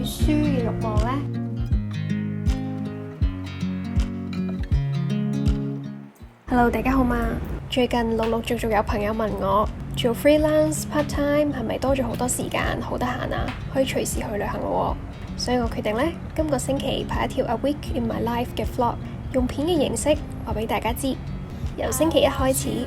書嘅慾望呢？Hello， 大家好嘛！最近陸陸續續有朋友問我做 freelance part time 係咪多咗好多時間，好得閒啊，可以隨時去旅行咯喎。所以我決定呢，今個星期拍一條 A Week in My Life 嘅 vlog，用片嘅形式話俾大家知。由星期一開始，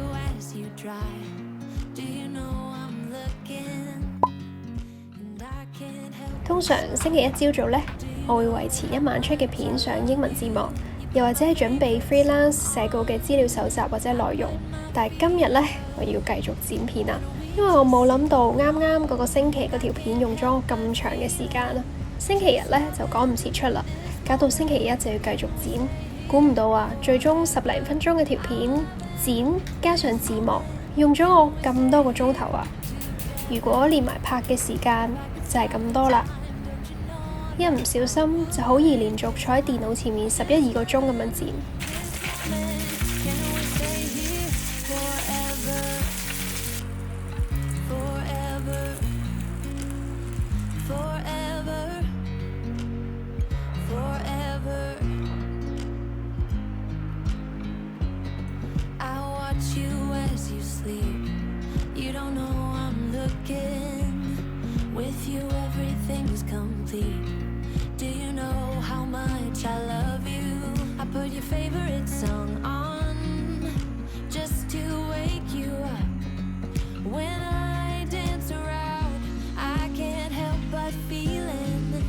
通常星期一朝早呢，我會為前一晚出嘅片上英文字幕。又或者係準備 freelance 寫稿嘅資料搜集或者內容，但係今日呢，我要繼續剪片啦，因為我冇諗到啱啱嗰個星期嗰條片用咗咁長嘅時間啦，星期日呢就趕唔切出啦，搞到星期一就要繼續剪，估唔到啊，最終10零分鐘嘅條片剪加上字幕，用咗我咁多個鐘頭啊！如果連埋拍嘅時間就係咁多啦。一唔小心就好易連續坐喺電腦前面11、2個鐘咁樣剪。Do you know how much I love you? I put your favorite song on just to wake you up. When I dance around, I can't help but feeling.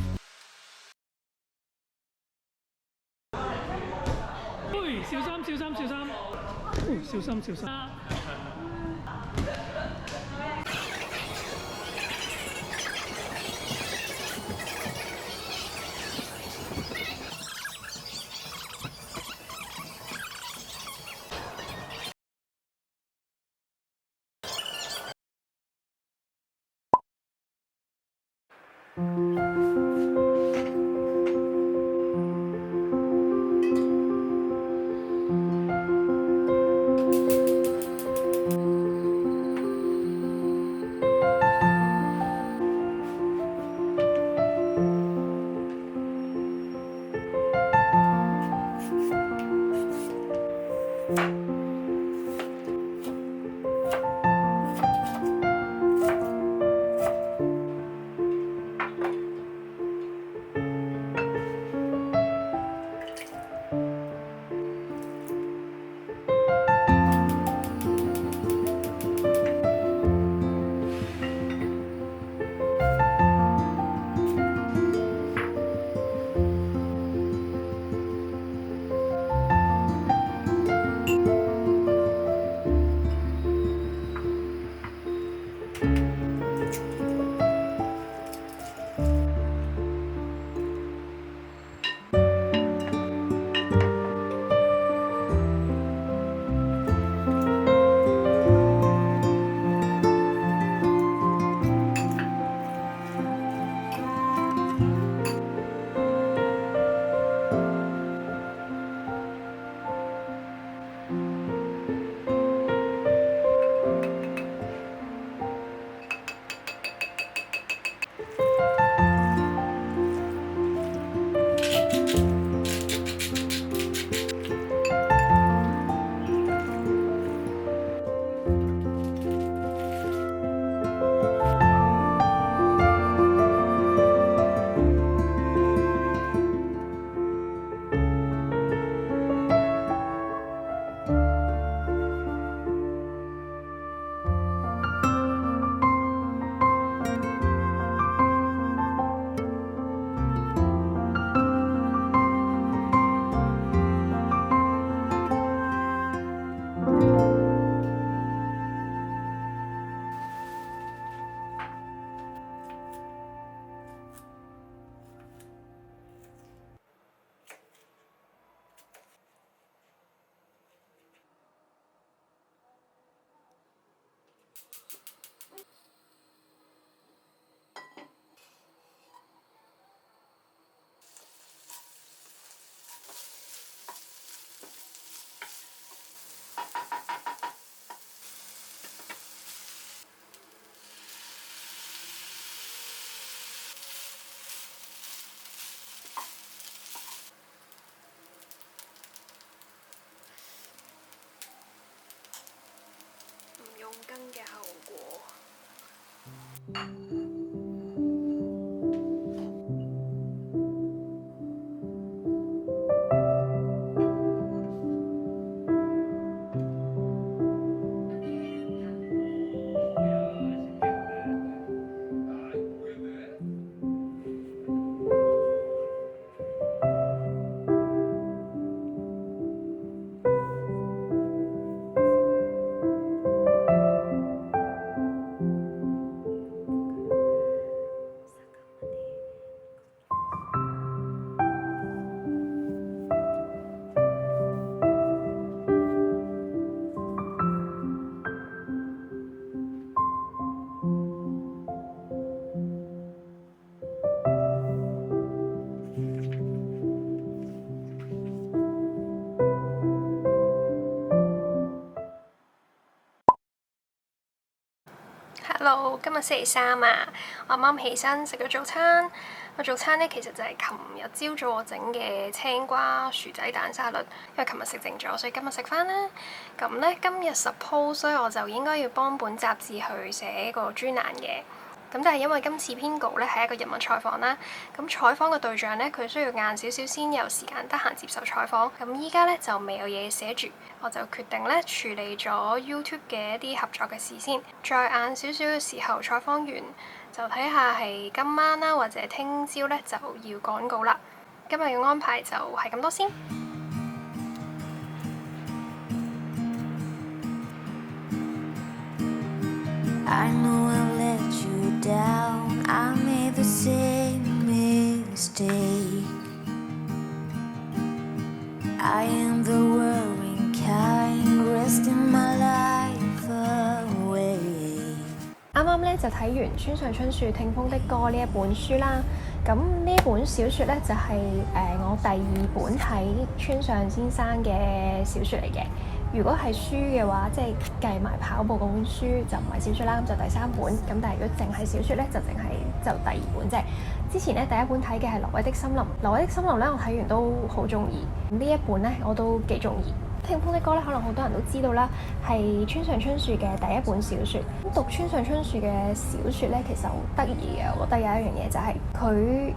喂，小心小心小心！小心小心！ Hello，今日星期三啊，我啱啱起身食咗早餐。個早餐咧其實就係琴日朝早我整嘅青瓜薯仔蛋沙律，因為琴日食剩咗，所以今日食翻啦。咁咧今日 suppose 所以我就應該要幫本雜誌去寫個專欄嘅。咁但係因為今次編稿咧係一個人物採訪啦，咁採訪嘅對象咧佢需要晏少少先有時間得閒接受採訪，咁依家咧就未有嘢寫住，我就決定咧處理咗 YouTube 嘅一啲合作嘅事先，再晏少少嘅時候採訪完就睇下係今晚啦或者聽朝咧就要趕稿啦。今日嘅安排就係咁多先。I know I let you down. I made the same mistake. I am the worrying kind, resting my life away. 啱啱咧就睇完村上春樹《聽風的歌》呢一本書啦。咁呢本小説咧就係我第二本睇村上先生嘅小説嚟嘅。如果係書嘅話，即係計埋跑步嗰本書就唔係小説啦，咁就第三本。咁但係如果淨係小説咧，就第二本啫。之前咧第一本睇嘅係《挪威的森林》，《挪威的森林》咧我睇完都好中意。呢一本咧我都幾中意。《聽風的歌》咧，可能好多人都知道啦，係村上春樹嘅第一本小説。咁讀村上春樹嘅小説咧，其實好得意嘅。我覺得有一樣嘢就係佢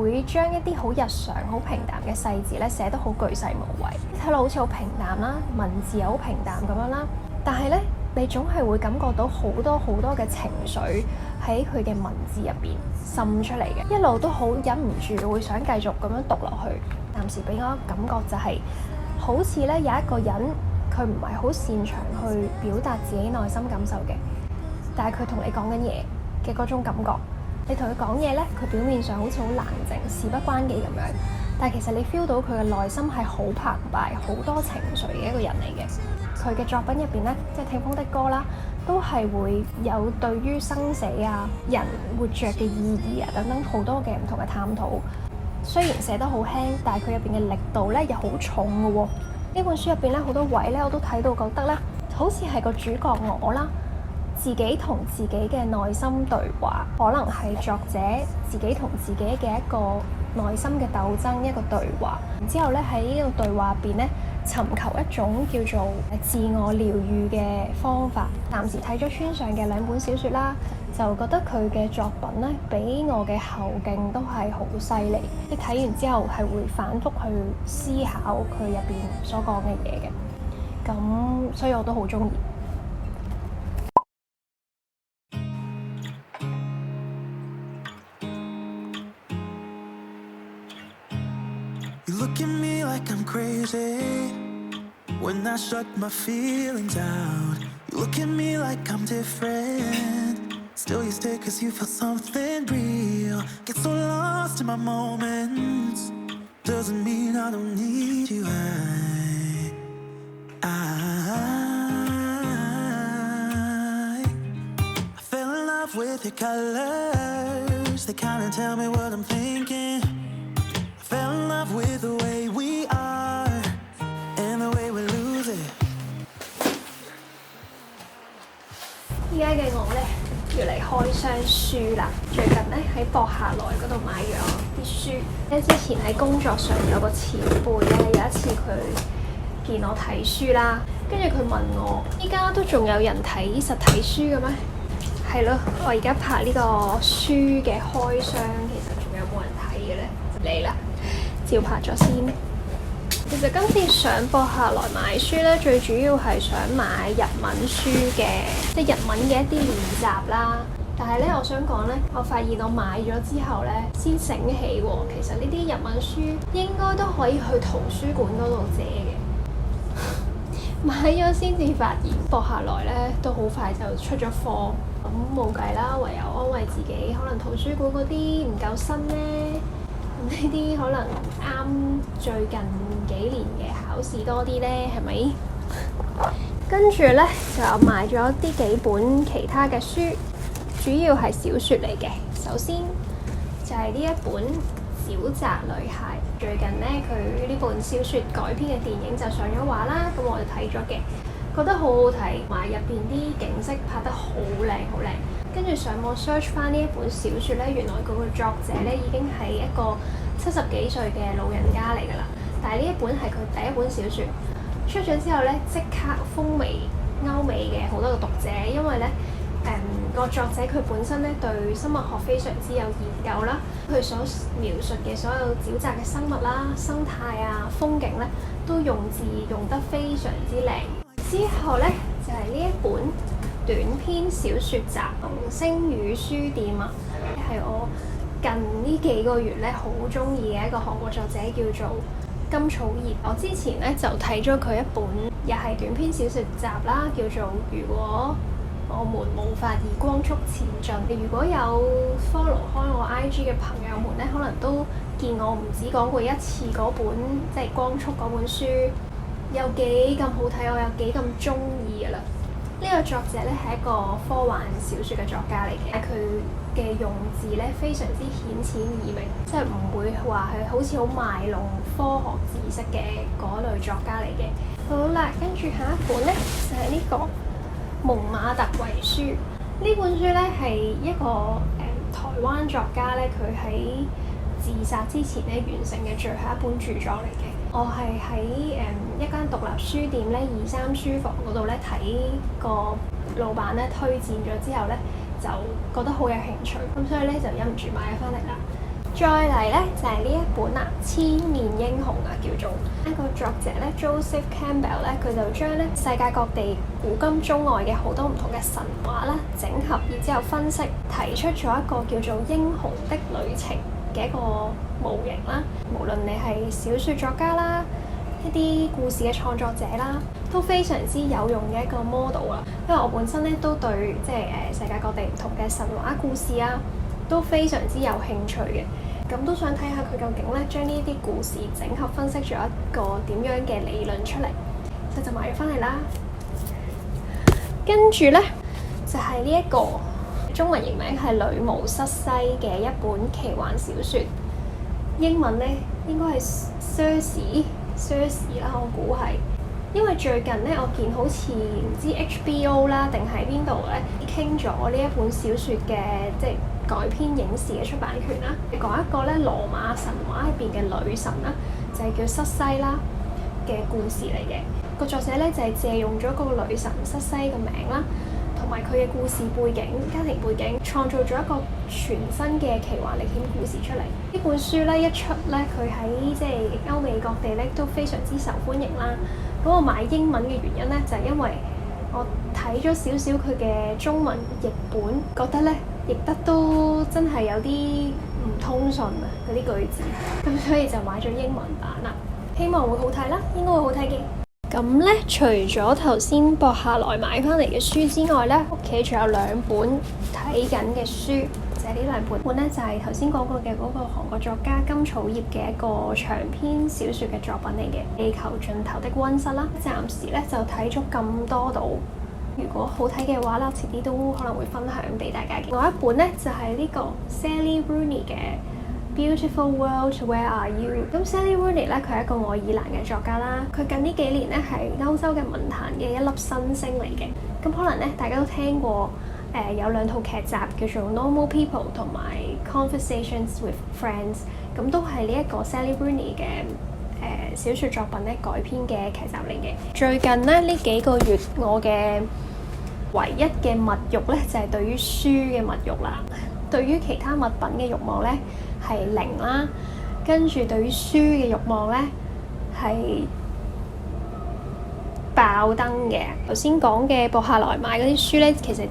會將一啲好日常、好平淡嘅細節咧寫得好巨細無遺，睇落好似好平淡啦，文字又好平淡咁樣啦。但係咧，你總係會感覺到好多好多嘅情緒喺佢嘅文字入邊滲出嚟嘅，一路都好忍唔住會想繼續咁樣讀落去。暫時俾我感覺就係、好似咧有一個人，佢唔係好擅長去表達自己內心感受嘅，但係佢同你講緊嘢嘅嗰種感覺，你同佢講嘢咧，佢表面上好似好冷靜、事不關己咁樣，但係其實你 feel 到佢嘅內心係好澎湃、好多情緒嘅一個人嚟嘅。佢嘅作品入邊咧，即係《聽風的歌》啦，都係會有對於生死啊、人活着嘅意義啊等等好多嘅唔同嘅探討。雖然寫得好輕，但係佢入邊嘅力度咧又好重嘅喎。呢本書入邊咧好多位咧我都睇到覺得咧，好似係個主角我啦，自己同自己嘅內心對話，可能係作者自己同自己嘅一個內心嘅鬥爭，一個對話。然之後咧喺呢個對話入邊咧，尋求一種叫做自我療愈嘅方法。暫時睇咗村上嘅兩本小説啦，就覺得佢嘅作品咧，俾我嘅後勁都係好犀利。你睇完之後係會反覆去思考佢入邊所講嘅嘢嘅，咁所以我都好中意。You look at me like I'm crazy when I shut my feelings out. You look at me like I'm different. Still you stay cause you feel something real. Get so lost in my moments. Doesn't mean I don't need you. I fell in love with your colors. They kinda tell me what I'm thinking. I fell in love with the way we are and the way we lose it. 依家嘅我咧要嚟開箱書啦。最近咧喺博客來嗰度買咗啲書。咧之前喺工作上有個前輩咧，有一次佢見我睇書啦，跟住佢問我：依家都仲有人睇實體書嘅咩？係咯，我而家拍呢個書嘅開箱，其實仲有冇人睇嘅咧？嚟啦，照拍咗先。其實今次上博客來買書咧，最主要係想買日文書嘅，即係日文嘅一啲練習啦。但係咧，我想講咧，我發現我買咗之後咧，先醒起喎，其實呢啲日文書應該都可以去圖書館嗰度借嘅。買咗先至發現，博客來咧都好快就出咗貨，咁冇計啦，唯有安慰自己，可能圖書館嗰啲唔夠新咧。呢啲可能啱最近幾年嘅考試多啲呢，係咪？跟住呢，就買咗幾本其他嘅書，主要係小説嚟嘅。首先就係呢一本《沼澤女孩》，最近呢，佢呢本小説改編嘅電影就上咗畫啦，咁我就睇咗嘅，覺得好好睇，同埋入邊啲景色拍得好靚好靚。跟住上網 search 翻呢一本小説呢，原來嗰個作者呢已經係一個70幾歲嘅老人家嚟㗎啦。但係呢一本係佢第一本小説，出咗之後呢，即刻風靡歐美嘅好多個讀者，因為呢個作者佢本身呢對生物學非常之有研究啦，佢所描述嘅所有沼澤嘅生物啦、生態啊、風景呢，都用字用得非常之靚。之後呢，就係呢一本短篇小説集《星語書店》啊，係我近呢幾個月咧好中意嘅一個韓國作者，叫做金草葉。我之前咧就睇咗佢一本又係短篇小説集啦，叫做《如果我們無法以光速前進》。如果有 follow 開我 IG 嘅朋友們咧，可能都見我唔止講過一次嗰本即係光速嗰本書有幾咁好睇，我有幾咁中意㗎啦。呢個作者咧係一個科幻小説嘅作家嚟嘅，佢嘅用字咧非常之顯淺易明，即係唔會話係好似好賣弄科學知識嘅嗰類作家嚟嘅。好啦，跟住下一本咧就係呢個《蒙馬特遺書》。呢本書咧係一個台灣作家咧，佢喺自殺之前咧完成嘅最後一本著作嚟嘅。我係喺一間獨立書店咧23書房嗰度咧睇個老闆咧推薦咗之後咧，就覺得好有興趣，咁所以咧就忍唔住買咗翻嚟啦。再嚟咧就係呢一本啊《千面英雄》啊，叫做一個作者咧 Joseph Campbell 咧，佢就將咧世界各地古今中外嘅好多唔同嘅神話啦整合，然之後分析，提出咗一個叫做《英雄的旅程》嘅一個模型啦。無論你係小説作家啦，一啲故事嘅創作者啦，都非常之有用嘅一個 model 啦。因為我本身咧都對即係世界各地唔同嘅神話故事啊，都非常之有興趣嘅。咁都想睇下佢究竟咧將呢啲故事整合分析咗一個點樣嘅理論出嚟，所以就買咗翻嚟啦。跟住咧就係呢一個中文譯名係《女巫失西》嘅一本奇幻小説，英文咧應該係 Circe 啦，我估係。因為最近咧，我見好似唔知 HBO 啦定係邊度咧傾咗呢一本小説嘅即係改編影視嘅出版權啦，講一個咧羅馬神話入邊嘅女神啦，就係叫失西啦嘅故事嚟嘅。個作者咧就係借用咗個女神失西嘅名啦，同埋佢嘅故事背景、家庭背景，創造咗一個全新嘅奇幻歷險故事出嚟。呢本書咧一出咧，佢喺即係歐美各地咧都非常之受歡迎啦。咁我買英文嘅原因咧，就係因為我睇咗少少佢嘅中文譯本，覺得咧譯得都真係有啲唔通順啊嗰啲句子，咁所以就買咗英文版啦。希望會好睇啦，應該會好睇嘅。咁咧，除咗頭先博客來買翻嚟嘅書之外咧，屋企仲有兩本睇緊嘅書，就係呢兩本。本咧就係頭先講過嘅嗰個韓國作家金草葉嘅一個長篇小説嘅作品嚟嘅，《地球盡頭的溫室》啦。暫時咧就睇咗咁多度，如果好睇嘅話啦，遲啲都可能會分享俾大家嘅。另外一本咧就係呢個 Sally Rooney 嘅Beautiful World, Where Are You？ 咁 Sally Rooney 咧，佢係一個愛爾蘭嘅作家啦。佢近呢幾年咧係歐洲嘅文壇嘅一粒新星嚟嘅。咁可能咧大家都聽過有兩套劇集叫做 Normal People 同埋 Conversations with Friends， 咁都係呢一個 Sally Rooney 嘅小説作品咧改編嘅劇集嚟嘅。最近咧呢幾個月我嘅唯一嘅物慾咧就係對於書嘅物慾啦。對於其他物品嘅慾望咧係零啦，跟住對於書嘅慾望咧係爆燈嘅。頭先講嘅博客來買嗰啲書咧，其實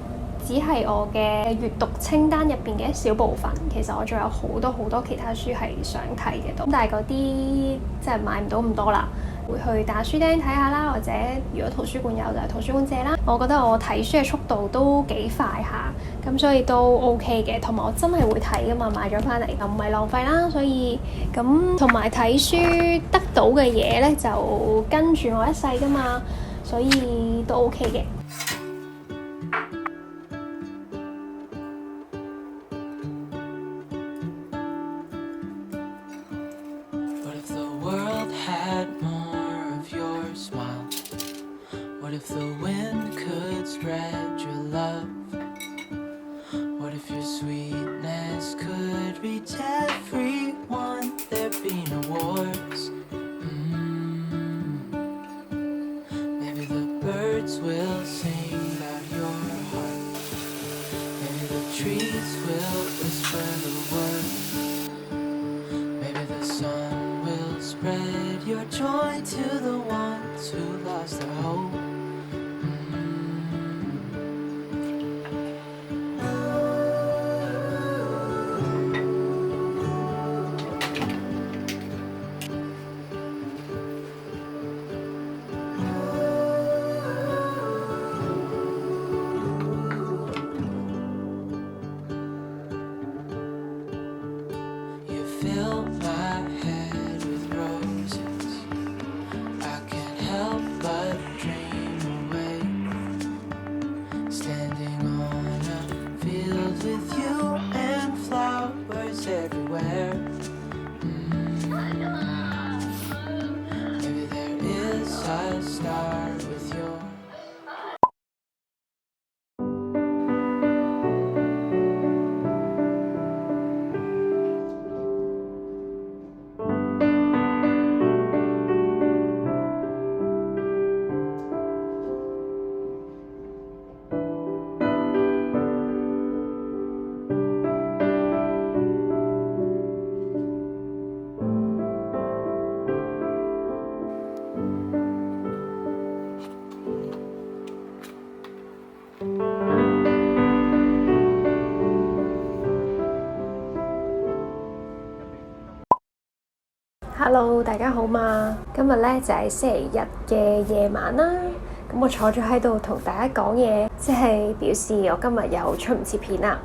只係我嘅閱讀清單入邊嘅一小部分。其實我仲有好多其他書係想睇嘅，咁但係嗰啲即係買唔到咁多啦。會去打書釘睇下啦，或者如果圖書館有就係圖書館借啦。我覺得我睇書嘅速度都幾快下，咁所以都 OK 嘅。同埋我真係會睇噶嘛，買咗翻嚟就唔係浪費啦。所以咁同埋睇書得到嘅嘢咧，就跟住我一世噶嘛，所以都 OK 嘅。What if the wind could spread your love? What if your sweetness could reach everyone? There'd be no wars. Maybe the birds will sing about your heart. Maybe the trees will whisper the word. Maybe the sun will spread your joy to the ones who lost their hope. Fill my head with roses. I can't help but dream away. Standing on a field with you and flowers everywhere. Maybe there is a star with your Hello， 大家好嘛！今日咧就係星期日嘅夜晚啦。咁我坐咗喺度同大家講嘢，即係表示我今日又出唔切片啦。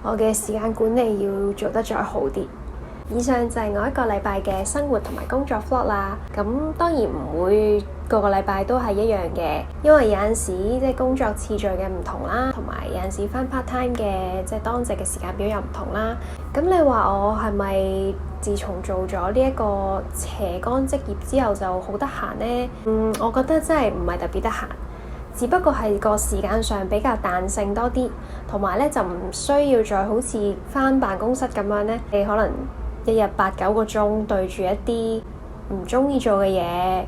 我嘅時間管理要做得再好啲。以上就係我一個禮拜嘅生活同埋工作 vlog 啦。咁當然唔會個個禮拜都係一樣嘅，因為有陣時即係工作次序嘅唔同啦，同埋有陣時返 part time 嘅即係當值嘅時間表又唔同啦。咁你話我係咪自從做咗呢一個斜槓職業之後就好得閒呢？我覺得真係唔係特別得閒，只不過係個時間上比較彈性多啲，同埋咧就唔需要再好似返辦公室咁樣咧，你可能一日8-9個鐘對住一啲唔中意做嘅嘢，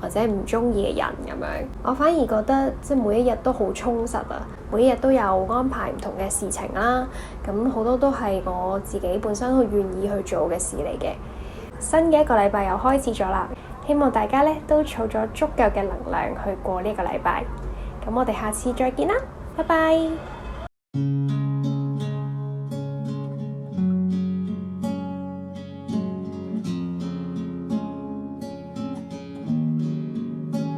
或者唔中意嘅人咁樣。我反而覺得即係每一日都好充實啊，每一日都有安排唔同嘅事情啦。咁好多都係我自己本身好願意去做嘅事嚟嘅。新嘅一個禮拜又開始咗啦，希望大家咧都儲咗足夠嘅能量去過呢個禮拜。咁我哋下次再見啦，拜拜。